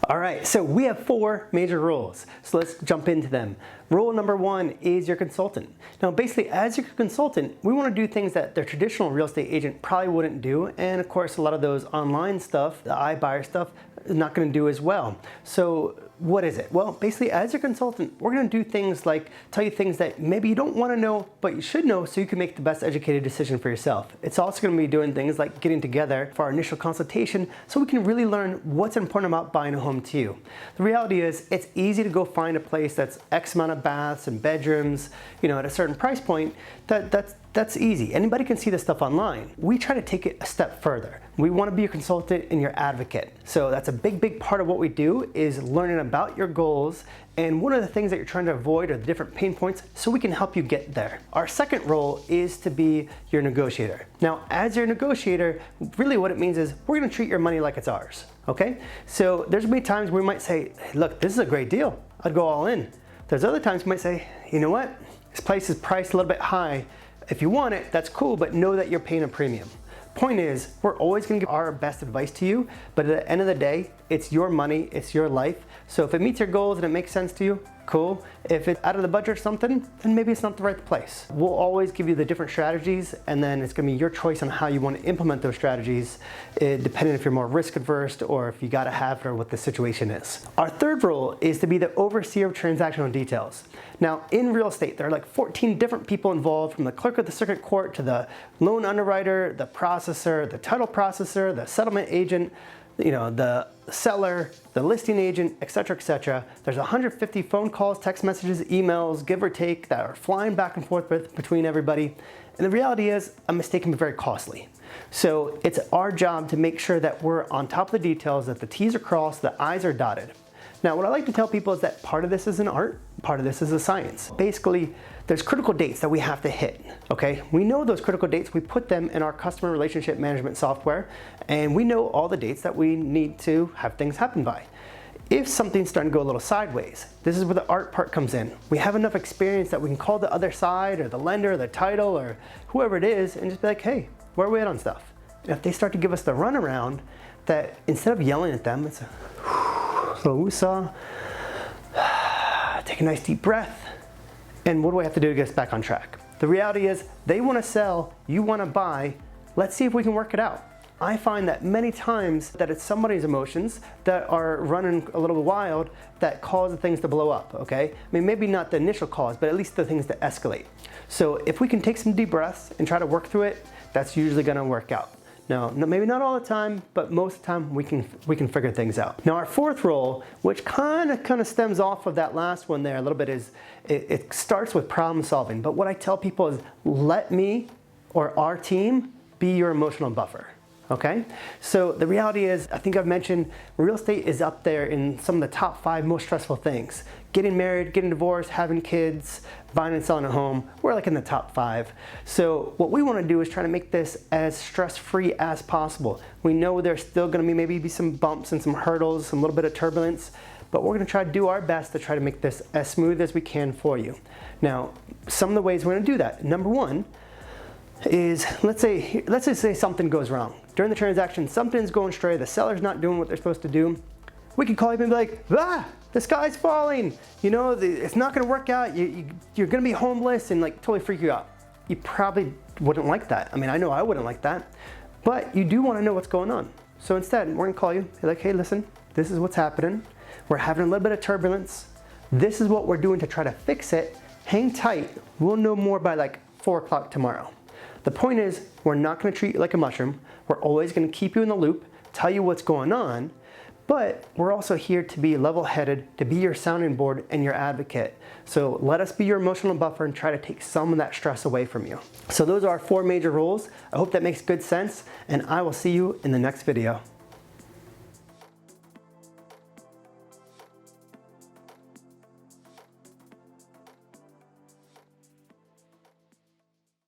All right, so we have 4 major rules. So let's jump into them. Rule number 1 is your consultant. Now, basically, as your consultant, we want to do things that the traditional real estate agent probably wouldn't do. And of course, a lot of those online stuff, the iBuyer stuff, is not going to do as well. So what is it? Well, basically, as your consultant, we're going to do things like tell you things that maybe you don't want to know, but you should know so you can make the best educated decision for yourself. It's also going to be doing things like getting together for our initial consultation so we can really learn what's important about buying a home to you. The reality is it's easy to go find a place that's X amount of baths and bedrooms, at a certain price point. That's easy. Anybody can see this stuff online. We try to take it a step further. We want to be your consultant and your advocate. So that's a big part of what we do is learning about your goals and one of the things that you're trying to avoid are the different pain points so we can help you get there. Our second role is to be your negotiator. Now, as your negotiator, really what it means is we're going to treat your money like it's ours, okay? So there's going to be times we might say, hey, look, this is a great deal. I'd go all in. There's other times we might say, you know what? This place is priced a little bit high. If you want it, that's cool, but know that you're paying a premium. Point is, we're always gonna give our best advice to you, but at the end of the day, it's your money, it's your life. So if it meets your goals and it makes sense to you, cool. If it's out of the budget or something, then maybe it's not the right place. We'll always give you the different strategies, and then it's gonna be your choice on how you want to implement those strategies, depending if you're more risk adverse or if you gotta have it or what the situation is. Our third role is to be the overseer of transactional details. Now, in real estate, there are like 14 different people involved, from the clerk of the circuit court to the loan underwriter, the processor, the title processor, the settlement agent, the seller, the listing agent, etc., etc. There's 150 phone calls, text messages, emails, give or take, that are flying back and forth between everybody. And the reality is, a mistake can be very costly. So it's our job to make sure that we're on top of the details, that the T's are crossed, the I's are dotted. Now, what I like to tell people is that part of this is an art, part of this is a science. Basically, there's critical dates that we have to hit, okay? We know those critical dates, we put them in our customer relationship management software, and we know all the dates that we need to have things happen by. If something's starting to go a little sideways, this is where the art part comes in. We have enough experience that we can call the other side or the lender or the title or whoever it is and just be like, hey, where are we at on stuff? And if they start to give us the runaround, that instead of yelling at them, it's a little woosah, take a nice deep breath, and what do we have to do to get us back on track? The reality is, they want to sell, you want to buy, let's see if we can work it out. I find that many times that it's somebody's emotions that are running a little wild that cause the things to blow up, okay? I mean, maybe not the initial cause, but at least the things that escalate. So if we can take some deep breaths and try to work through it, that's usually gonna work out. Now, maybe not all the time, but most of the time we can figure things out. Now, our fourth role, which kind of stems off of that last one there a little bit, is it starts with problem solving. But what I tell people is let me or our team be your emotional buffer. Okay? So the reality is, I think I've mentioned, real estate is up there in some of the top 5 most stressful things. Getting married, getting divorced, having kids, buying and selling a home, we're like in the top 5. So what we want to do is try to make this as stress-free as possible. We know there's still going to be maybe some bumps and some hurdles, some little bit of turbulence, but we're going to try to do our best to try to make this as smooth as we can for you. Now, some of the ways we're going to do that. Number 1 is, let's just say something goes wrong. During the transaction, something's going astray, the seller's not doing what they're supposed to do. We could call you and be like, the sky's falling. It's not gonna work out. You're gonna be homeless, and like totally freak you out. You probably wouldn't like that. I mean, I know I wouldn't like that, but you do wanna know what's going on. So instead, we're gonna call you, be like, hey, listen, this is what's happening. We're having a little bit of turbulence. This is what we're doing to try to fix it. Hang tight. We'll know more by like 4 o'clock tomorrow. The point is, we're not going to treat you like a mushroom. We're always going to keep you in the loop, tell you what's going on, but we're also here to be level-headed, to be your sounding board and your advocate. So let us be your emotional buffer and try to take some of that stress away from you. So those are our 4 major rules. I hope that makes good sense, and I will see you in the next video.